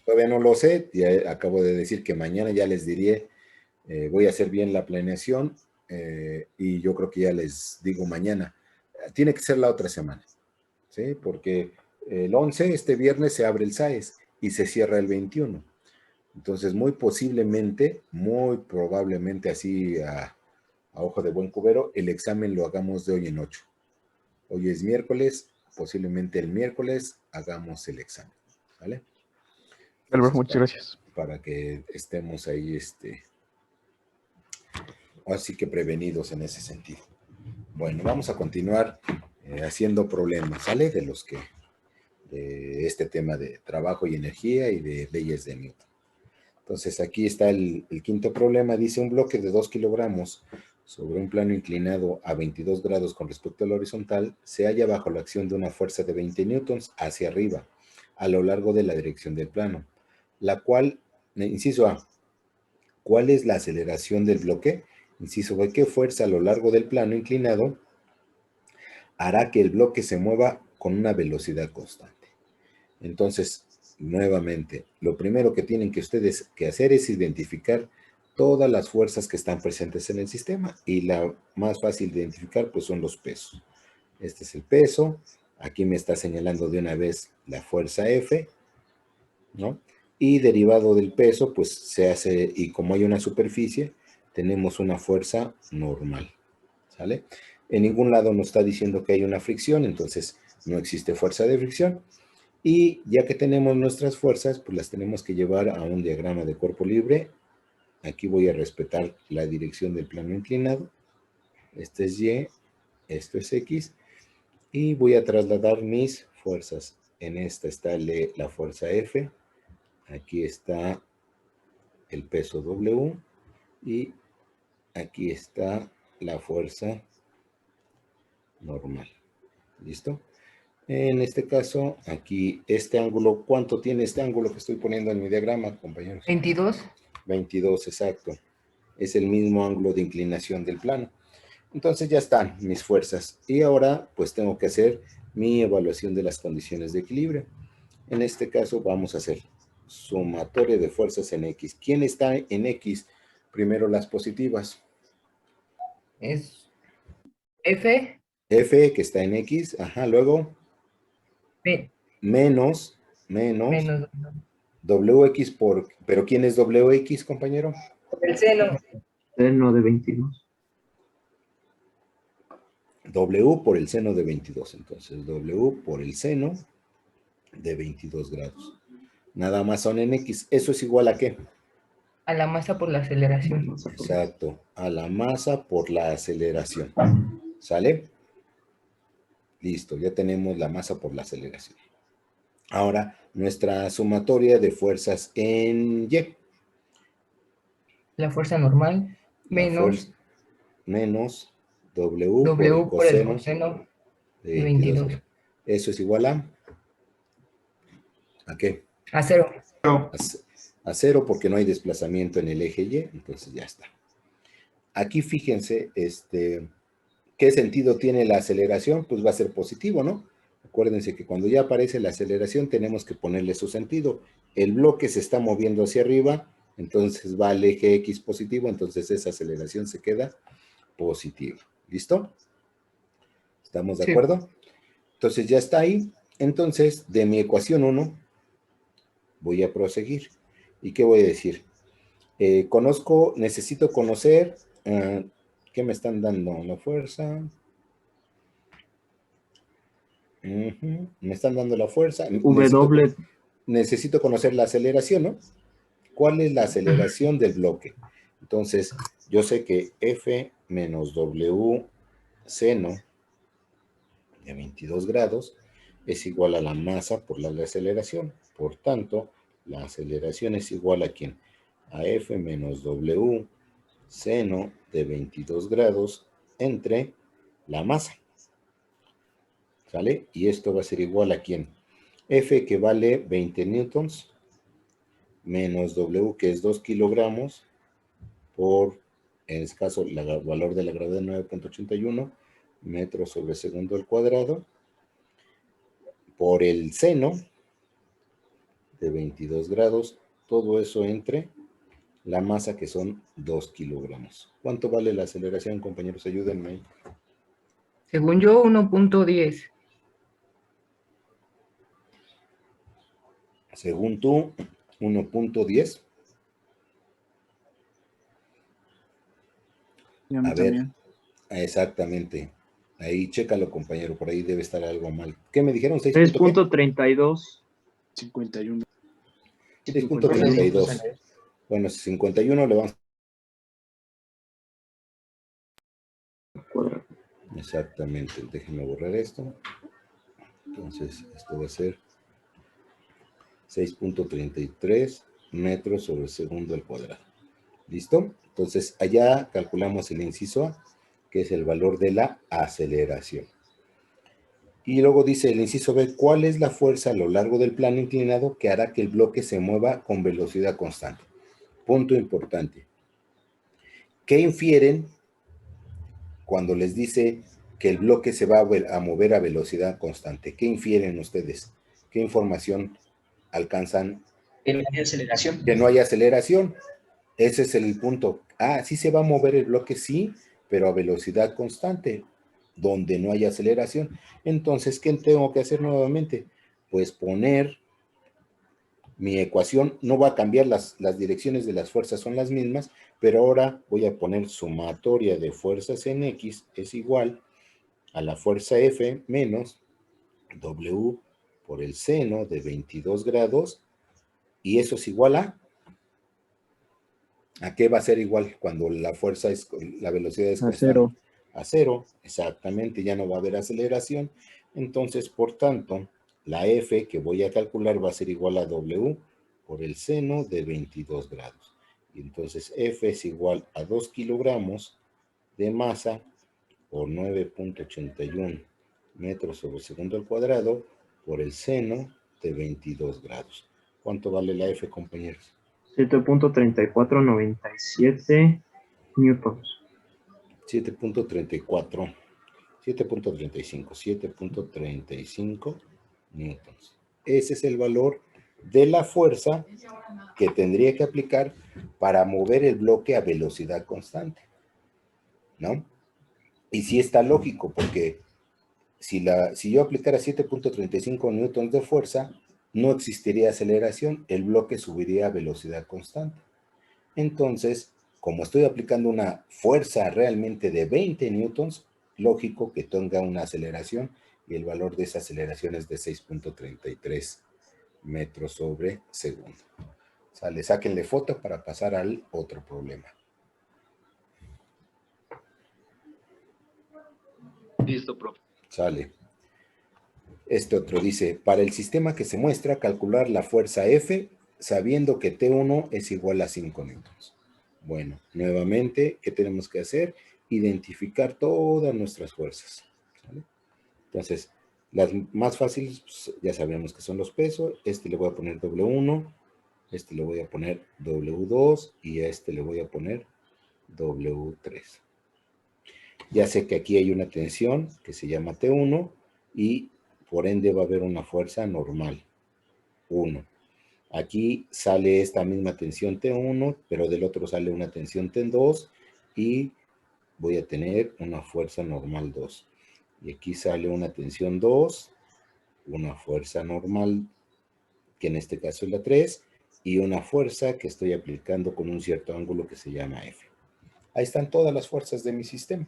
Todavía no lo sé, ya acabo de decir que mañana ya les diré, voy a hacer bien la planeación y yo creo que ya les digo mañana. Tiene que ser la otra semana, ¿sí? Porque el 11, este viernes, se abre el SAES y se cierra el 21. Entonces, muy probablemente así a ojo de buen cubero, el examen lo hagamos de hoy en 8. Hoy es miércoles, posiblemente el miércoles hagamos el examen, ¿vale? Albert, Entonces, muchas gracias. para que estemos ahí, así que prevenidos en ese sentido. Bueno, vamos a continuar haciendo problemas, ¿sale? De este tema de trabajo y energía y de leyes de Newton. Entonces, aquí está el quinto problema. Dice, un bloque de 2 kilogramos sobre un plano inclinado a 22 grados con respecto al horizontal se halla bajo la acción de una fuerza de 20 newtons hacia arriba a lo largo de la dirección del plano, la cual, inciso A, ¿cuál es la aceleración del bloque? Inciso B, ¿qué fuerza a lo largo del plano inclinado hará que el bloque se mueva con una velocidad constante? Entonces, nuevamente, lo primero que tienen que ustedes que hacer es identificar todas las fuerzas que están presentes en el sistema y la más fácil de identificar pues son los pesos. Este es el peso, aquí me está señalando de una vez la fuerza F, ¿no? Y derivado del peso pues se hace, y como hay una superficie, tenemos una fuerza normal, ¿sale? En ningún lado nos está diciendo que hay una fricción, entonces no existe fuerza de fricción. Y ya que tenemos nuestras fuerzas, pues las tenemos que llevar a un diagrama de cuerpo libre. Aquí voy a respetar la dirección del plano inclinado. Este es Y, esto es X. Y voy a trasladar mis fuerzas. En esta está la fuerza F. Aquí está el peso W. Y aquí está la fuerza normal. ¿Listo? En este caso, aquí este ángulo, ¿cuánto tiene este ángulo que estoy poniendo en mi diagrama, compañeros? 22. 22, exacto. Es el mismo ángulo de inclinación del plano. Entonces ya están mis fuerzas. Y ahora, pues tengo que hacer mi evaluación de las condiciones de equilibrio. En este caso, vamos a hacer sumatoria de fuerzas en X. ¿Quién está en X? Primero las positivas. Es F, F, que está en X. Ajá, luego P, menos menos WX por... ¿Pero quién es WX, compañero? el seno. Seno de 22. W por el seno de 22. Entonces, W por el seno de 22 grados. Nada más son en X. ¿Eso es igual a qué? A la masa por la aceleración. Exacto. A la masa por la aceleración. ¿Sale? Listo. Ya tenemos la masa por la aceleración. Ahora, nuestra sumatoria de fuerzas en Y. La fuerza normal menos menos W por el W por el coseno coseno de de 22 22. grados. Eso es igual ¿a qué? A 0. A 0 porque no hay desplazamiento en el eje Y, entonces ya está. Aquí fíjense, ¿qué sentido tiene la aceleración? Pues va a ser positivo, ¿no? Acuérdense que cuando ya aparece la aceleración tenemos que ponerle su sentido. El bloque se está moviendo hacia arriba, entonces va al eje X positivo, entonces esa aceleración se queda positiva. ¿Listo? ¿Estamos de Sí. acuerdo? Entonces ya está ahí. Entonces, de mi ecuación 1, voy a proseguir. ¿Y qué voy a decir? Necesito conocer, ¿qué me están dando? La fuerza. Me están dando la fuerza. Necesito conocer la aceleración, ¿no? ¿Cuál es la aceleración del bloque? Entonces, yo sé que F menos W seno de 22 grados es igual a la masa por la aceleración. Por tanto, la aceleración es igual a ¿quién? A F menos W seno de 22 grados entre la masa. ¿Sale? Y esto va a ser igual a ¿quién? F que vale 20 newtons menos W que es 2 kilogramos por, en este caso, el valor de la gravedad 9.81 metros sobre segundo al cuadrado por el seno de 22 grados, todo eso entre la masa que son 2 kilogramos. ¿Cuánto vale la aceleración, compañeros? Ayúdenme ahí. Según yo, 1.10. Según tú, 1.10. Y a mí A ver, también. exactamente. Ahí, chécalo, compañero, por ahí debe estar algo mal. ¿Qué me dijeron? 6.32. 51. 6.32. Bueno, 51 le vamos. Cuadrado. Exactamente. Déjenme borrar esto. Entonces, esto va a ser 6.33 metros sobre segundo al cuadrado. ¿Listo? Entonces, allá calculamos el inciso A, que es el valor de la aceleración. Y luego dice el inciso B, ¿cuál es la fuerza a lo largo del plano inclinado que hará que el bloque se mueva con velocidad constante? Punto importante. ¿Qué infieren cuando les dice que el bloque se va a mover a velocidad constante? ¿Qué infieren ustedes? ¿Qué información alcanzan? Que no hay aceleración. Que no hay aceleración. Ese es el punto. Ah, sí se va a mover el bloque, sí, pero a velocidad constante, donde no hay aceleración. Entonces, ¿qué tengo que hacer nuevamente? Pues poner mi ecuación, no va a cambiar, las direcciones de las fuerzas son las mismas, pero ahora voy a poner sumatoria de fuerzas en X es igual a la fuerza F menos W por el seno de 22 grados, y eso es igual ¿a qué va a ser igual cuando la fuerza es, la velocidad es constante? A 0. A 0, exactamente, ya no va a haber aceleración. Entonces, por tanto, la F que voy a calcular va a ser igual a W por el seno de 22 grados. Y entonces F es igual a 2 kilogramos de masa por 9.81 metros sobre segundo al cuadrado por el seno de 22 grados. ¿Cuánto vale la F, compañeros? 7.3497 newtons. 7.34, 7.35 newtons. Ese es el valor de la fuerza que tendría que aplicar para mover el bloque a velocidad constante, ¿no? Y sí está lógico, porque si yo aplicara 7.35 newtons de fuerza, no existiría aceleración, el bloque subiría a velocidad constante. Entonces, como estoy aplicando una fuerza realmente de 20 newtons, lógico que tenga una aceleración, y el valor de esa aceleración es de 6.33 metros sobre segundo. Sale, sáquenle foto para pasar al otro problema. Listo, profe. Sale. Este otro dice, para el sistema que se muestra, calcular la fuerza F sabiendo que T1 es igual a 5 newtons. Bueno, nuevamente, ¿qué tenemos que hacer? Identificar todas nuestras fuerzas. ¿Vale? Entonces, las más fáciles, pues, ya sabemos que son los pesos. Este le voy a poner W1, este le voy a poner W2 y a este le voy a poner W3. Ya sé que aquí hay una tensión que se llama T1 y por ende va a haber una fuerza normal, 1. Aquí sale esta misma tensión T1, pero del otro sale una tensión T2 y voy a tener una fuerza normal 2. Y aquí sale una tensión 2, una fuerza normal, que en este caso es la 3, y una fuerza que estoy aplicando con un cierto ángulo que se llama F. Ahí están todas las fuerzas de mi sistema.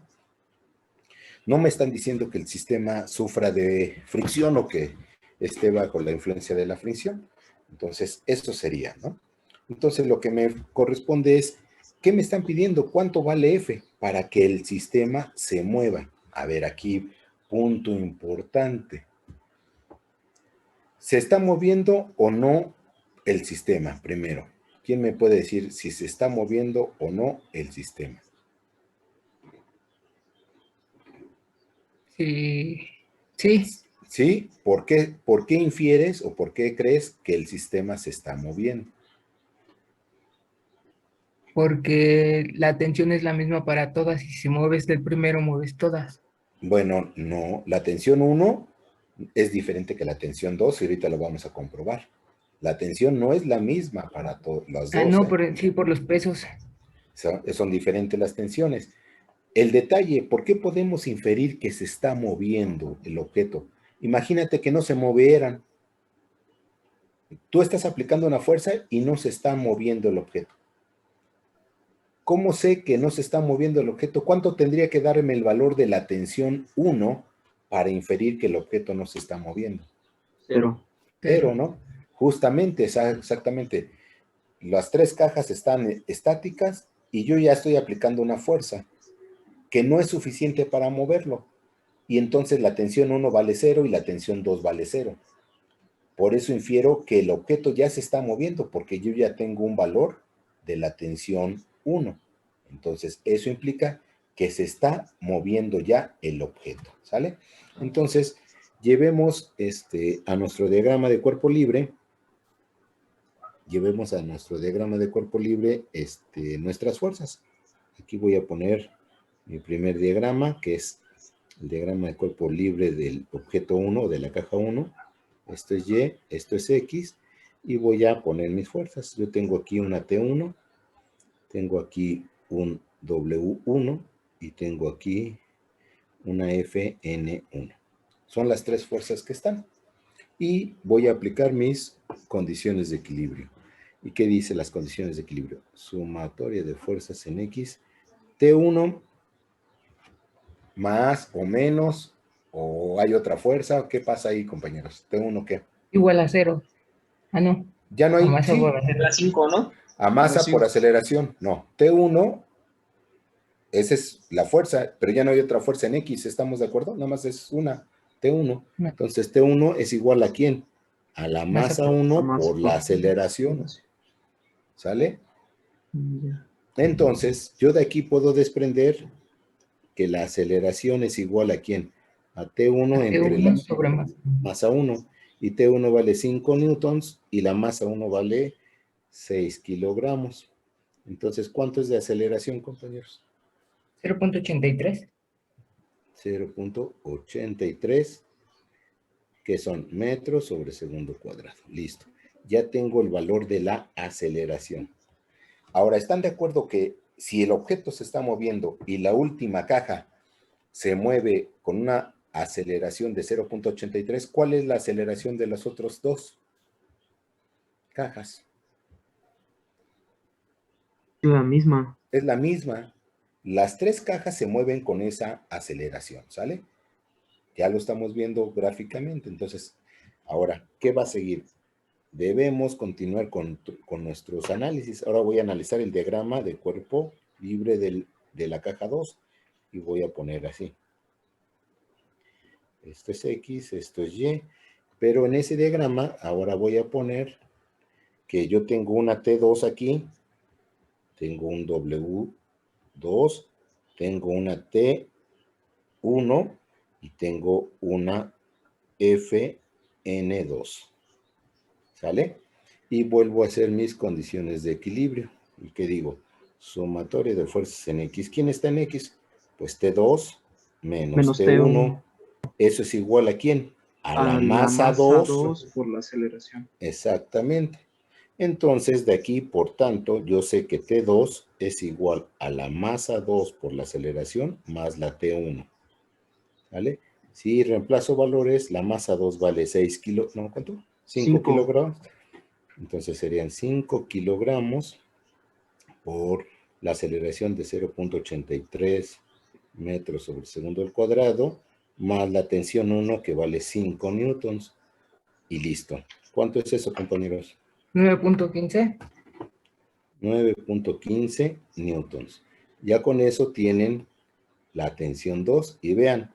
No me están diciendo que el sistema sufra de fricción o que esté bajo la influencia de la fricción. Entonces, eso sería, ¿no? Entonces, lo que me corresponde es, ¿qué me están pidiendo? ¿Cuánto vale F para que el sistema se mueva? A ver, aquí, punto importante. ¿Se está moviendo o no el sistema? Primero, ¿quién me puede decir si se está moviendo o no el sistema? Sí. Sí. ¿Sí? ¿Por qué infieres o por qué crees que el sistema se está moviendo? Porque la tensión es la misma para todas y si mueves del primero, mueves todas. Bueno, no. La tensión 1 es diferente que la tensión 2 y ahorita lo vamos a comprobar. La tensión no es la misma para las dos, No, ¿eh? sí, por los pesos. Son diferentes las tensiones. El detalle, ¿por qué podemos inferir que se está moviendo el objeto? Imagínate que no se movieran. Tú estás aplicando una fuerza y no se está moviendo el objeto. ¿Cómo sé que no se está moviendo el objeto? ¿Cuánto tendría que darme el valor de la tensión 1 para inferir que el objeto no se está moviendo? 0. Cero, ¿no? Justamente, exactamente. Las tres cajas están estáticas y yo ya estoy aplicando una fuerza que no es suficiente para moverlo. Y entonces la tensión 1 vale 0 y la tensión 2 vale 0. Por eso infiero que el objeto ya se está moviendo, porque yo ya tengo un valor de la tensión 1. Entonces, eso implica que se está moviendo ya el objeto, ¿sale? Entonces, llevemos a nuestro diagrama de cuerpo libre. Llevemos a nuestro diagrama de cuerpo libre nuestras fuerzas. Aquí voy a poner mi primer diagrama, que es el diagrama de cuerpo libre del objeto 1, de la caja 1. Esto es Y, esto es X, y voy a poner mis fuerzas. Yo tengo aquí una T1, tengo aquí un W1 y tengo aquí una FN1. Son las tres fuerzas que están. Y voy a aplicar mis condiciones de equilibrio. ¿Y qué dice las condiciones de equilibrio? Sumatoria de fuerzas en X. T1 más o menos, o hay otra fuerza. ¿Qué pasa ahí, compañeros? ¿T1 qué? Igual a 0. No. Ya no hay, Masa sí, por La 5, ¿no? a masa Sí. por aceleración. No, T1, esa es la fuerza, pero ya no hay otra fuerza en X, ¿estamos de acuerdo? Nada más es una, T1. No. Entonces, T1 es igual ¿a quién? A la Masa masa 1 masa por la por aceleración. ¿Sale? Ya. Entonces, yo de aquí puedo desprender que la aceleración es igual ¿a quién? A T1 entre la T1 sobre masa 1. Y T1 vale 5 newtons y la masa 1 vale 6 kilogramos. Entonces, ¿cuánto es de aceleración, compañeros? 0.83. 0.83, que son metros sobre segundo cuadrado. Listo. Ya tengo el valor de la aceleración. Ahora, ¿están de acuerdo que si el objeto se está moviendo y la última caja se mueve con una aceleración de 0.83, ¿cuál es la aceleración de las otras dos cajas? La misma. Es la misma. Las tres cajas se mueven con esa aceleración, ¿sale? Ya lo estamos viendo gráficamente. Entonces, ahora, ¿qué va a seguir? Debemos continuar con nuestros análisis. Ahora voy a analizar el diagrama de cuerpo libre de la caja 2 y voy a poner así. Esto es X, esto es Y, pero en ese diagrama ahora voy a poner que yo tengo una T2 aquí, tengo un W2, tengo una T1 y tengo una FN2. ¿Sale? Y vuelvo a hacer mis condiciones de equilibrio. ¿Y qué digo? Sumatoria de fuerzas en X. ¿Quién está en X? Pues T2 menos T1. ¿Eso es igual a quién? A la masa 2 por la aceleración. Exactamente. Entonces, de aquí, por tanto, yo sé que T2 es igual a la masa 2 por la aceleración más la T1. ¿Vale? Si reemplazo valores, la masa 2 vale 6 kilos. ¿No? ¿Cuánto? 5 kilogramos. Entonces serían 5 kilogramos por la aceleración de 0.83 metros sobre segundo al cuadrado, más la tensión 1 que vale 5 newtons. Y listo. ¿Cuánto es eso, compañeros? 9.15. 9.15 newtons. Ya con eso tienen la tensión 2 y vean,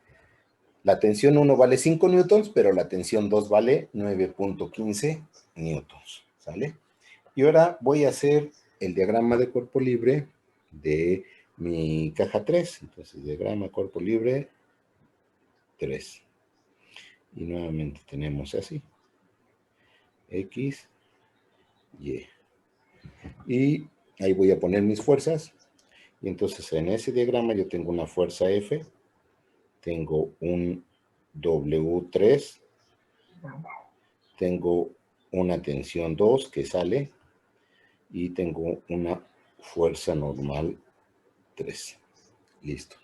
la tensión 1 vale 5 newtons, pero la tensión 2 vale 9.15 newtons. ¿Sale? Y ahora voy a hacer el diagrama de cuerpo libre de mi caja 3. Entonces, diagrama cuerpo libre 3. Y nuevamente tenemos así. X, Y. Y ahí voy a poner mis fuerzas. Y entonces en ese diagrama yo tengo una fuerza F, tengo un W3, tengo una tensión 2 que sale y tengo una fuerza normal 3. Listo.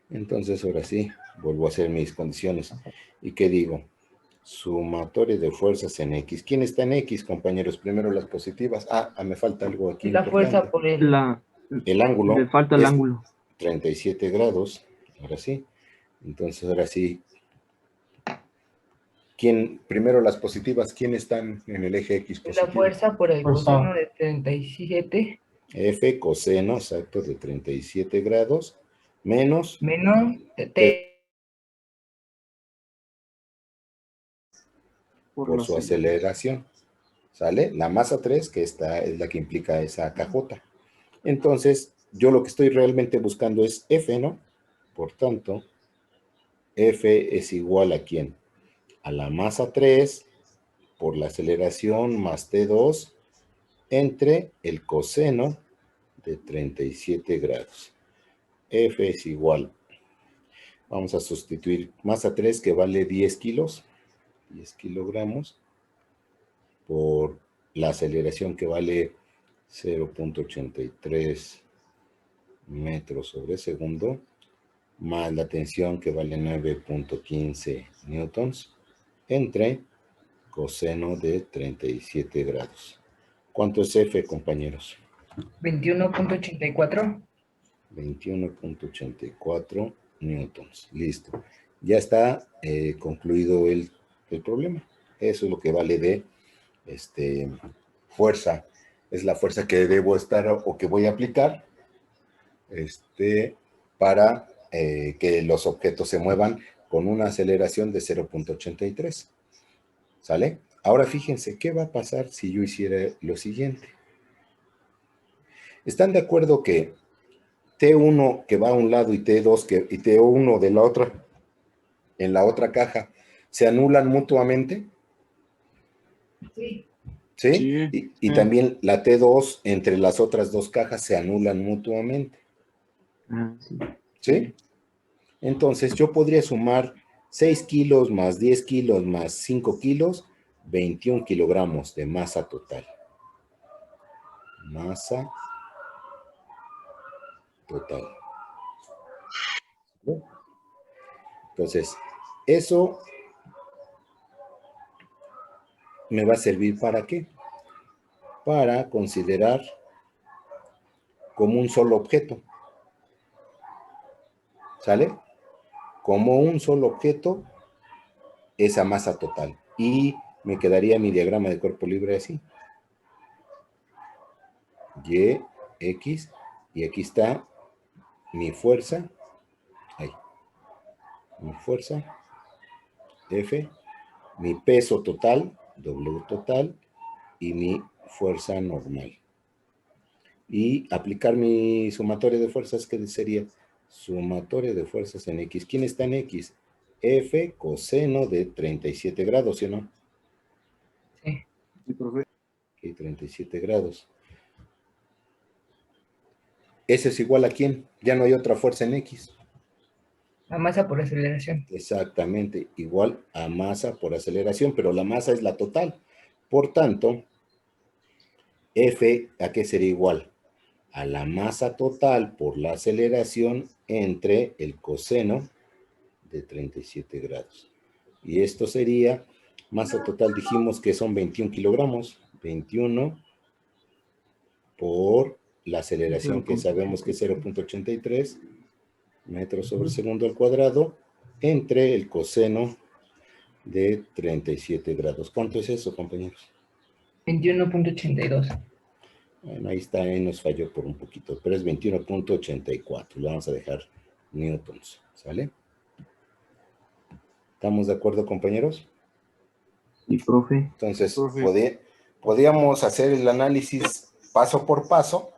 Entonces, ahora sí, vuelvo a hacer mis condiciones. ¿Y qué digo? Sumatorio de fuerzas en X. ¿Quién está en X, compañeros? Primero las positivas. Me falta algo aquí La fuerza importante. por el... El ángulo Le falta el es ángulo. 37 grados. Ahora sí. Entonces, ahora sí. Primero las positivas, ¿quién están en el eje X La positivo? fuerza por el coseno de 37 F coseno, exacto, de 37 grados, menos menos T por su aceleración. ¿Sale? La masa 3, que esta es la que implica esa cajota. Entonces, yo lo que estoy realmente buscando es F, ¿no? Por tanto, F es igual ¿a quién? A la masa 3 por la aceleración más T2 entre el coseno de 37 grados. F es igual. Vamos a sustituir masa 3 que vale 10 kilos, 10 kilogramos, por la aceleración que vale 0.83 metros sobre segundo, más la tensión que vale 9.15 newtons, entre coseno de 37 grados. ¿Cuánto es F, compañeros? 21.84. 21.84 newtons. Listo. Ya está concluido el problema. Eso es lo que vale de fuerza. Es la fuerza que debo estar o que voy a aplicar para que los objetos se muevan con una aceleración de 0.83. ¿Sale? Ahora fíjense, ¿qué va a pasar si yo hiciera lo siguiente? ¿Están de acuerdo que T1 que va a un lado y T2 y T1 de la otra, en la otra caja, se anulan mutuamente? Sí. ¿Sí? Sí. Y también la T2 entre las otras dos cajas se anulan mutuamente. Sí. ¿Sí? Entonces yo podría sumar 6 kilos más 10 kilos más 5 kilos, 21 kilogramos de masa total. Masa total. ¿Sí? Entonces, eso me va a servir ¿para qué? Para considerar como un solo objeto. ¿Sale? Como un solo objeto, esa masa total. Y me quedaría mi diagrama de cuerpo libre así. Y, X, y aquí está mi fuerza. Ahí. Mi fuerza, F, mi peso total, W total, y mi fuerza normal. Y aplicar mi sumatoria de fuerzas, que sería sumatoria de fuerzas en X. ¿Quién está en X? F coseno de 37 grados, ¿sí o no? Sí. Sí, profe. Ok, 37 grados. ¿Ese es igual a quién? Ya no hay otra fuerza en X. La masa por aceleración. Exactamente, igual a masa por aceleración, pero la masa es la total. Por tanto, F, ¿a qué sería igual? A la masa total por la aceleración entre el coseno de 37 grados. Y esto sería, masa total dijimos que son 21 kilogramos, 21 por la aceleración que sabemos que es 0.83 metros sobre segundo al cuadrado, entre el coseno de 37 grados. ¿Cuánto es eso, compañeros? 21.82. Bueno, ahí está, ahí nos falló por un poquito, pero es 21.84. Le vamos a dejar newtons, ¿sale? ¿Estamos de acuerdo, compañeros? Sí, profe. Entonces, Profe. podíamos hacer el análisis paso por paso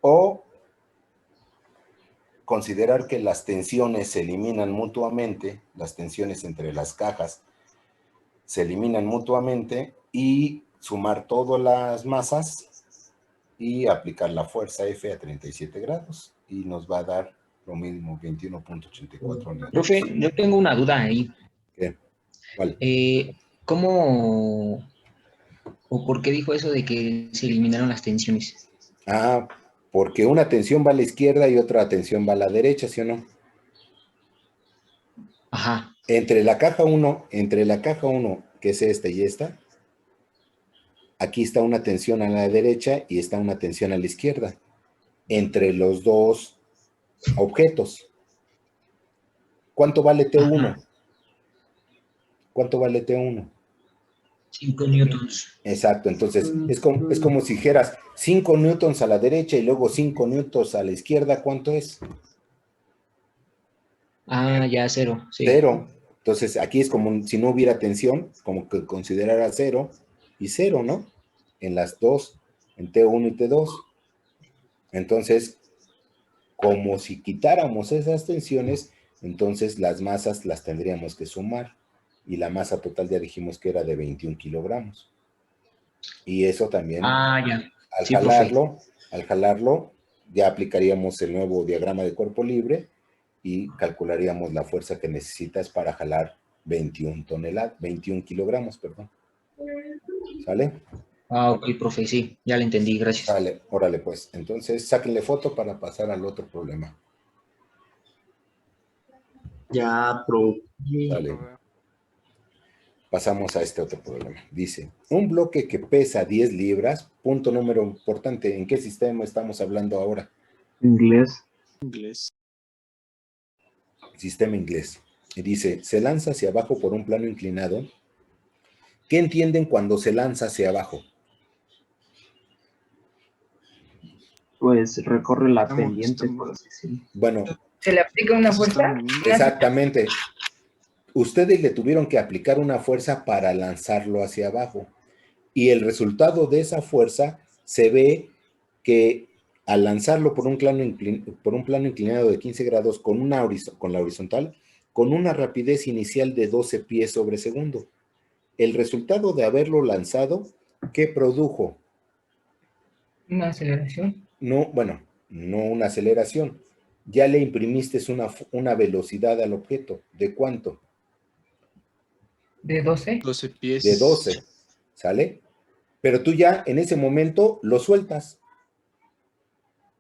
o considerar que las tensiones se eliminan mutuamente, las tensiones entre las cajas se eliminan mutuamente y sumar todas las masas y aplicar la fuerza F a 37 grados y nos va a dar lo mismo, 21.84 newtons. Profe, yo tengo una duda ahí. ¿Qué? ¿Cuál? ¿Cómo ¿O por qué dijo eso de que se eliminaron las tensiones? Ah, porque una tensión va a la izquierda y otra tensión va a la derecha, ¿sí o no? Ajá. Entre la caja 1, que es esta y esta, aquí está una tensión a la derecha y está una tensión a la izquierda, entre los dos objetos. ¿Cuánto vale T1? Ajá. ¿Cuánto vale T1? 5 newtons. Exacto, entonces es como si dijeras 5 newtons a la derecha y luego 5 newtons a la izquierda, ¿cuánto es? Ah, ya, 0. Sí. Cero. Entonces aquí es como si no hubiera tensión, como que considerara 0 y 0, ¿no? En las dos, en T1 y T2. Entonces, como si quitáramos esas tensiones, entonces las masas las tendríamos que sumar. Y la masa total ya dijimos que era de 21 kilogramos. Y eso también, Ah, ya. al Sí, profe. jalarlo, ya aplicaríamos el nuevo diagrama de cuerpo libre y calcularíamos la fuerza que necesitas para jalar 21 kilogramos, perdón. ¿Sale? Ah, ok, profe, sí. Ya le entendí, gracias. Sale, órale pues. Entonces, sáquenle foto para pasar al otro problema. Ya, profe. Sale. Pasamos a este otro problema. Dice, un bloque que pesa 10 libras, punto número importante, ¿en qué sistema estamos hablando ahora? Inglés. Sistema inglés. Y dice, se lanza hacia abajo por un plano inclinado. ¿Qué entienden cuando se lanza hacia abajo? Pues recorre la pendiente, por así decirlo. Bueno, ¿Se le aplica una fuerza? exactamente. Ustedes le tuvieron que aplicar una fuerza para lanzarlo hacia abajo. Y el resultado de esa fuerza se ve que al lanzarlo por un plano inclinado de 15 grados con la horizontal, con una rapidez inicial de 12 pies sobre segundo. El resultado de haberlo lanzado, ¿qué produjo? Una aceleración No, bueno, no una aceleración. Ya le imprimiste una velocidad al objeto. ¿De cuánto? de 12. 12 pies. De 12. ¿Sale? Pero tú ya en ese momento lo sueltas.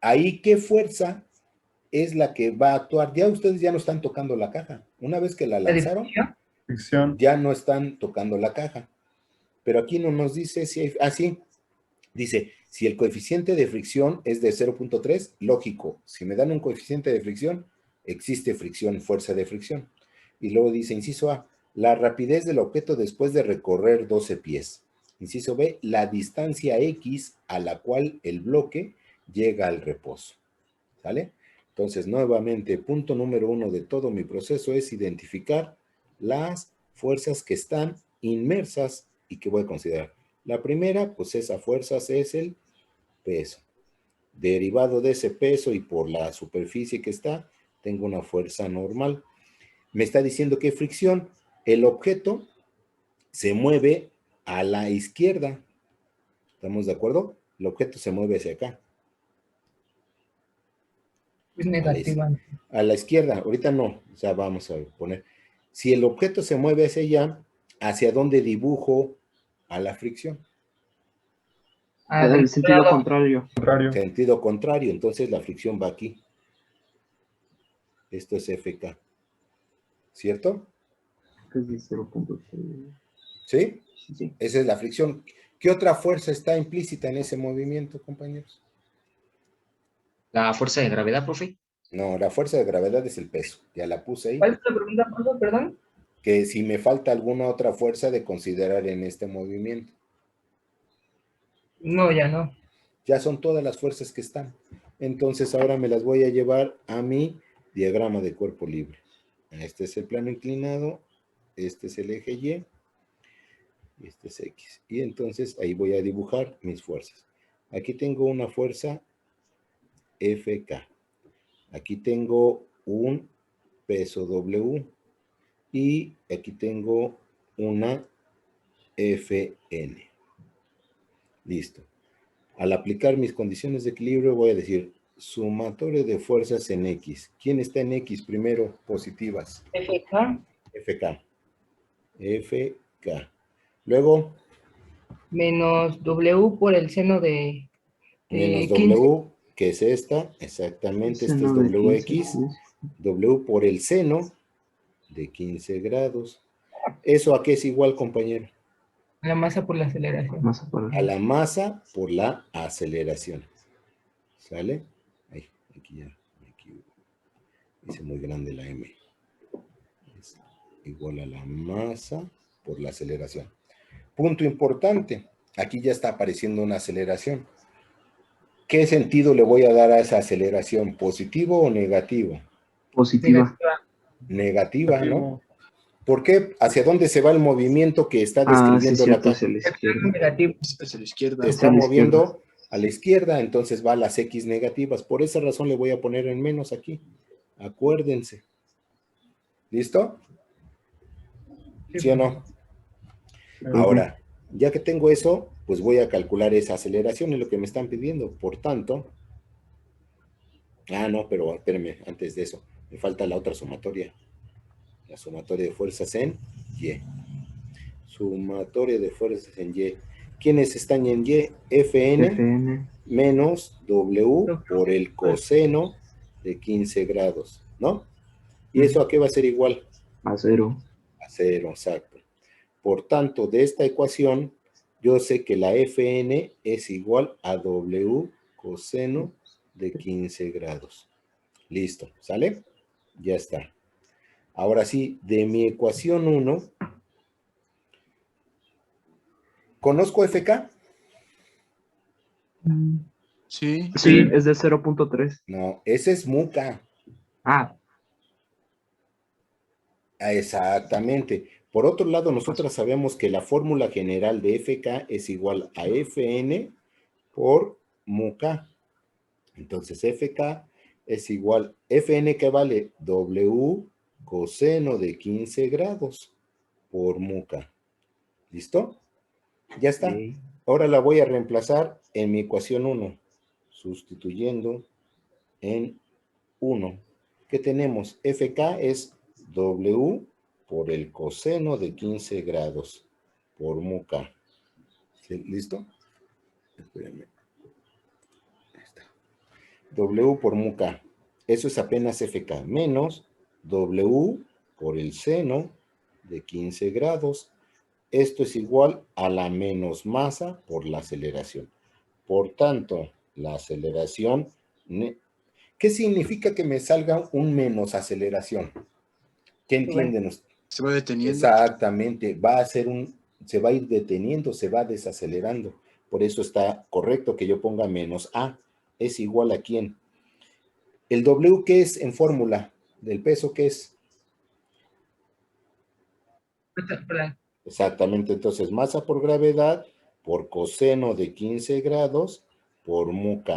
Ahí, ¿qué fuerza es la que va a actuar? Ya ustedes ya no están tocando la caja. Una vez que la ¿La lanzaron, fricción? ya no están tocando la caja. Pero aquí no nos dice si hay... Ah, sí. Dice, si el coeficiente de fricción es de 0.3, lógico. Si me dan un coeficiente de fricción, existe fricción, fuerza de fricción. Y luego dice, inciso A, la rapidez del objeto después de recorrer 12 pies. Inciso B, la distancia X a la cual el bloque llega al reposo. ¿Sale? Entonces, nuevamente, punto número 1 de todo mi proceso es identificar las fuerzas que están inmersas y que voy a considerar. La primera, pues esa fuerza es el peso. Derivado de ese peso y por la superficie que está, tengo una fuerza normal. Me está diciendo que fricción, el objeto se mueve a la izquierda. ¿Estamos de acuerdo? El objeto se mueve hacia acá. Es negativa. A la izquierda, ahorita no, o sea, vamos a poner. Si el objeto se mueve hacia allá, ¿hacia dónde dibujo a la fricción? El sentido contrario. Sentido contrario, entonces la fricción va aquí. Esto es FK. ¿Cierto? Es de 0.3. ¿Sí? Sí. Esa es la fricción. ¿Qué otra fuerza está implícita en ese movimiento, compañeros? ¿La fuerza de gravedad, profe? No, la fuerza de gravedad es el peso. Ya la puse ahí. ¿Cuál es la pregunta, profe? Perdón. Que si me falta alguna otra fuerza de considerar en este movimiento. No, ya no. Ya son todas las fuerzas que están. Entonces ahora me las voy a llevar a mi diagrama de cuerpo libre. Este es el plano inclinado, este es el eje Y, y este es X. Y entonces ahí voy a dibujar mis fuerzas. Aquí tengo una fuerza FK. Aquí tengo un peso W. Y aquí tengo una FN. Listo. Al aplicar mis condiciones de equilibrio voy a decir sumatorio de fuerzas en X. ¿Quién está en X primero? Positivas. FK. FK. FK. Luego, menos W por el seno de Menos 15. W, que es esta, exactamente, este es Seno de 15, WX, pues. W por el seno de 15 grados. ¿Eso a qué es igual, compañero? La masa por la aceleración. Masa por A la masa por la aceleración. ¿Sale? Ay, aquí ya me equivoco. Hice muy grande la M. Es igual a la masa por la aceleración. Punto importante. Aquí ya está apareciendo una aceleración. ¿Qué sentido le voy a dar a esa aceleración? ¿Positivo o negativo? positiva. Negativa, ¿no? ¿Por qué? ¿Hacia dónde se va el movimiento que está Ah, sí, describiendo la cierto, caja? hacia la izquierda. Negativo. Hacia la izquierda. Se está Hacia la izquierda. moviendo a la izquierda, entonces va a las X negativas. Por esa razón le voy a poner en menos aquí. Acuérdense. ¿Listo? ¿Sí o no? Ahora, ya que tengo eso, pues voy a calcular esa aceleración, es lo que me están pidiendo. Por tanto, no, pero espérenme, antes de eso, me falta la otra sumatoria. La sumatoria de fuerzas en Y. Sumatoria de fuerzas en Y. ¿Quiénes están en Y? Fn Fn. menos W por el coseno de 15 grados, ¿no? ¿Y eso a qué va a ser igual? A 0. A 0, exacto. Por tanto, de esta ecuación, yo sé que la Fn es igual a W coseno de 15 grados. Listo, ¿sale? Ya está. Ahora sí, de mi ecuación 1, ¿conozco FK? Sí. Sí, es de 0.3. No, ese es MUCA. Ah, Exactamente. Por otro lado, nosotros sabemos que la fórmula general de FK es igual a Fn por MUK. Entonces, FK es igual, Fn que vale W coseno de 15 grados por MUK. ¿Listo? Ya está. ok. Ahora la voy a reemplazar en mi ecuación 1, sustituyendo en 1. ¿Qué tenemos? FK es W por el coseno de 15 grados por MUK. ¿Sí? ¿Listo? Espérenme. Ahí está. W por MUK. Eso es apenas FK menos W por el seno de 15 grados. Esto es igual a la menos masa por la aceleración. Por tanto, la aceleración... ¿Qué significa que me salga un menos aceleración? ¿Qué entienden ustedes? Se va deteniendo. Exactamente, se va a ir deteniendo, se va desacelerando. Por eso está correcto que yo ponga menos A. ¿Es igual a quién? ¿El W qué es en fórmula? ¿Del peso qué es? Exactamente, entonces masa por gravedad por coseno de 15 grados por MUK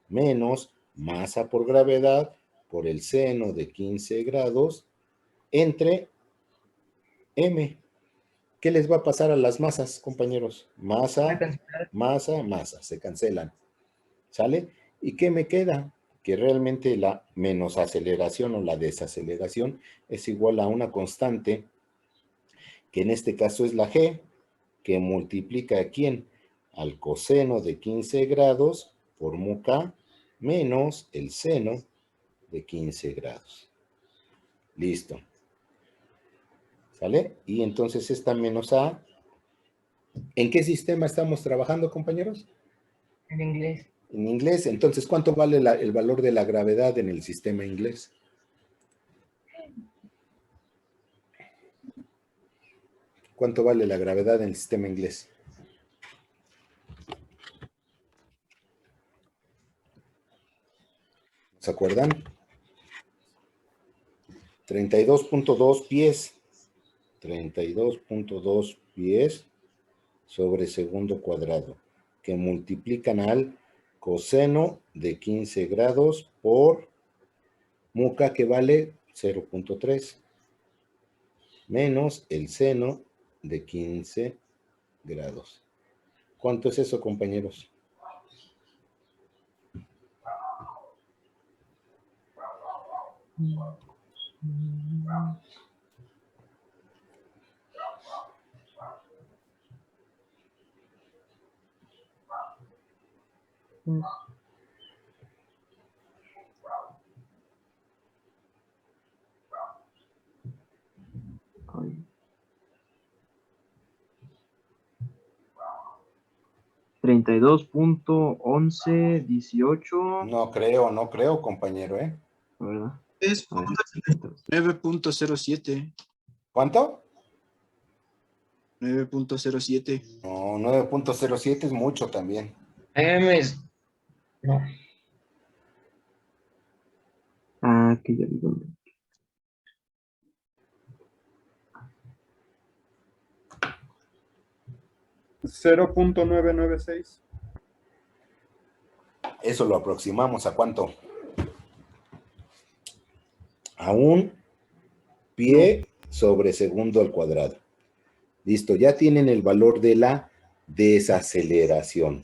menos masa por gravedad por el seno de 15 grados entre M. ¿Qué les va a pasar a las masas, compañeros? Masa, masa, masa, se cancelan. ¿Sale? ¿Y qué me queda? Que realmente la menos aceleración o la desaceleración es igual a una constante, que en este caso es la G, que multiplica a quién? Al coseno de 15 grados por MUK menos el seno de 15 grados. Listo. ¿Sale? Y entonces esta menos A, ¿en qué sistema estamos trabajando, compañeros? En inglés. En inglés. Entonces, ¿cuánto vale el valor de la gravedad en el sistema inglés? ¿Cuánto vale la gravedad en el sistema inglés? ¿Se acuerdan? 32.2 pies. 32.2 pies sobre segundo cuadrado, que multiplican al coseno de 15 grados por MUK, que vale 0.3, menos el seno de 15 grados. ¿Cuánto es eso, compañeros? Ay. 32.1118, No creo, compañero, ¿eh? ¿verdad? Es A ver, 9.07. ¿Cuánto? 9.07. No, 9.07 es mucho también. No. que ya digo. 0.996. Eso lo aproximamos ¿a cuánto? A un pie sobre segundo al cuadrado. Listo, ya tienen el valor de la desaceleración.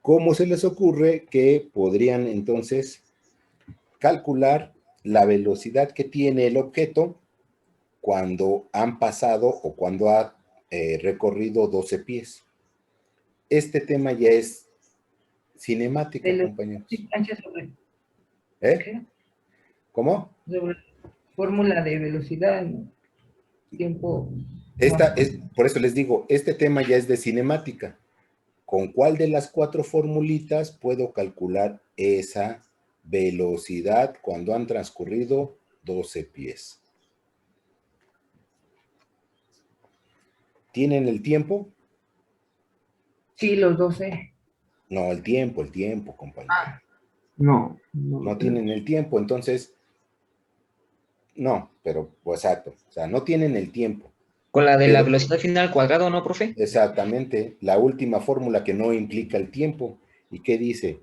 ¿Cómo se les ocurre que podrían entonces calcular la velocidad que tiene el objeto cuando han pasado o cuando ha recorrido 12 pies? Este tema ya es cinemática, compañeros. Distancia sobre, ¿Eh? ¿qué? ¿Cómo? Sobre fórmula de velocidad, ¿no? Tiempo. Por eso les digo, este tema ya es de cinemática. ¿Con cuál de las 4 formulitas puedo calcular esa velocidad cuando han transcurrido 12 pies? ¿Tienen el tiempo? Sí, los 12. No, el tiempo, compañero. No No tienen el tiempo, entonces, no, pero pues, exacto. O sea, no tienen el tiempo. Con la de la Pero- velocidad final al cuadrado, ¿no, profe? Exactamente, la última fórmula que no implica el tiempo. ¿Y qué dice?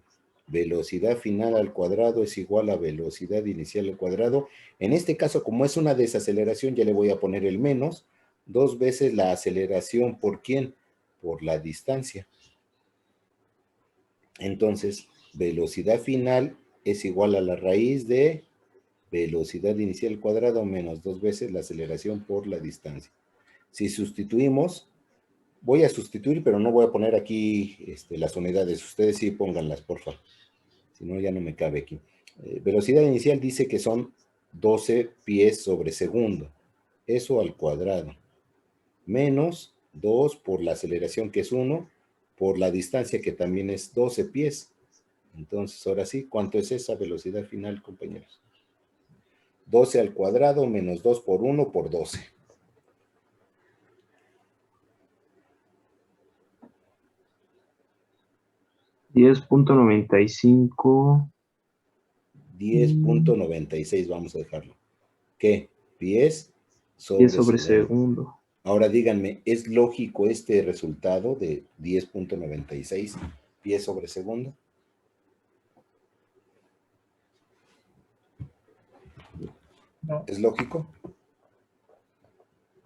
Velocidad final al cuadrado es igual a velocidad inicial al cuadrado. En este caso, como es una desaceleración, ya le voy a poner el menos, 2 veces la aceleración, ¿por quién? Por la distancia. Entonces, velocidad final es igual a la raíz de velocidad inicial al cuadrado menos 2 veces la aceleración por la distancia. Si sustituimos, voy a sustituir, pero no voy a poner aquí las unidades. Ustedes sí pónganlas, por favor. Si no, ya no me cabe aquí. Velocidad inicial dice que son 12 pies sobre segundo. Eso al cuadrado. Menos 2 por la aceleración, que es 1, por la distancia, que también es 12 pies. Entonces, ahora sí, ¿cuánto es esa velocidad final, compañeros? 12 al cuadrado menos 2 por 1 por 12. 10.95. 10.96 vamos a dejarlo. ¿Qué? Pies 10 sobre sobre segundo. segundo. Ahora díganme, ¿es lógico este resultado de 10.96 pies sobre segundo? No. ¿Es lógico?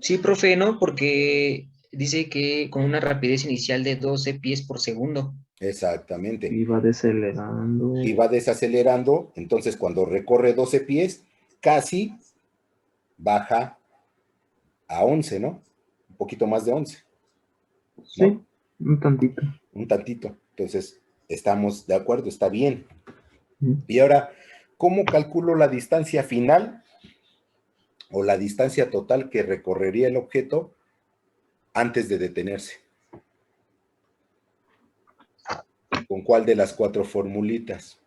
Sí, profe, ¿no? Porque dice que con una rapidez inicial de 12 pies por segundo. Exactamente. Y va desacelerando. Y va desacelerando, entonces cuando recorre 12 pies, casi baja a 11, ¿no? Un poquito más de 11. Sí, ¿No? un tantito. Un tantito. Entonces, estamos de acuerdo, está bien. Ujú. Y ahora, ¿cómo calculo la distancia final o la distancia total que recorrería el objeto antes de detenerse? ¿Con cuál de las 4 formulitas?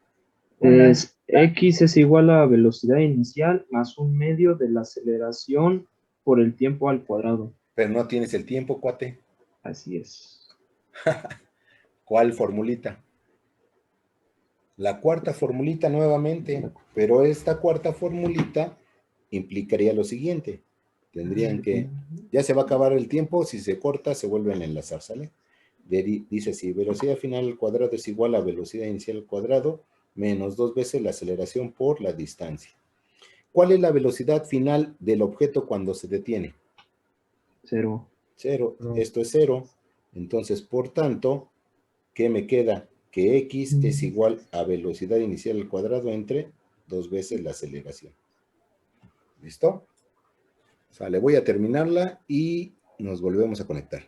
Es X es igual a velocidad inicial más un medio de la aceleración por el tiempo al cuadrado. Pero no tienes el tiempo, cuate. Así es. ¿Cuál formulita? La cuarta formulita nuevamente, pero esta cuarta formulita implicaría lo siguiente. Tendrían que, ya se va a acabar el tiempo, si se corta se vuelven a enlazar, ¿sale? Dice así, velocidad final al cuadrado es igual a velocidad inicial al cuadrado menos 2 veces la aceleración por la distancia. ¿Cuál es la velocidad final del objeto cuando se detiene? 0. 0. Esto es 0. Entonces, por tanto, ¿qué me queda? Que x es igual a velocidad inicial al cuadrado entre 2 veces la aceleración. ¿Listo? O sea, le voy a terminarla y nos volvemos a conectar.